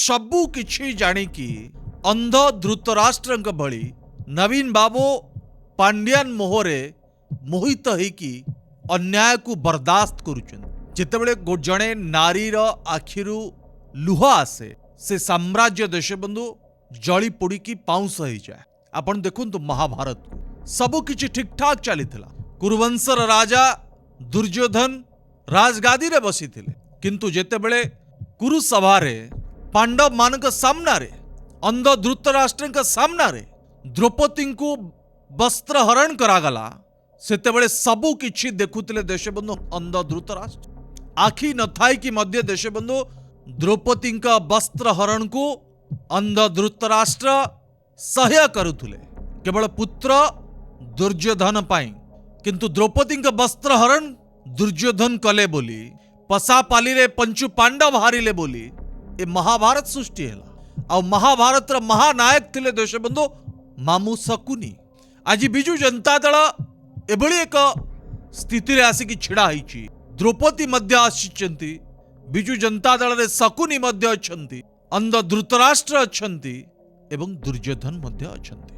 सबु किछि जानिकी अंध धृतराष्ट्रंक भली नवीन बाबू पांड्यान मोहरे मोहित होइकी अन्याय को बर्दाश्त करुछन। जेतेबेले जणे नारीर आखिरु लुह आसे से साम्राज्य देशबंधु जली पोड़ीकी पाउंस हो जाए। आपण देखुंतु महाभारत को सबु किछि ठीक ठाक चलीथिला। कुरुवंशर राजा दुर्योधन राजगादी रे बसिथिले, किंतु जेतेबेले कुरु सभारे पांडव मानक सामना रे अंध धृतराष्ट्रंक सामना रे द्रौपदी को वस्त्र हरण करागला, सेतेबेले सबु किछि देखुथिले देशबंधु अंध धृतराष्ट्र। आखि न थाई कि मध्य देशबंधु द्रौपदी का वस्त्र हरण को अंध धृतराष्ट्र सह्य करुथुले केवल पुत्र दुर्योधन पाई, किंतु द्रौपदी का वस्त्र हरण दुर्योधन कले बोली पसापाली रे पंचु पांडव हारिले बोली ए महाभारत सृष्टि हैला। आ महाभारत रा महानायक थिले देशबंधु मामू शकुनी। आज बिजु जनता दल एभली एक स्थिति रे आसिकी छिड़ा होईची। द्रौपदी मध्य आसिचंती, बिजु जनता दल रे शकुनी मध्य अछंती, अंध धृतराष्ट्र अछंती एवं दुर्योधन मध्य अछंती।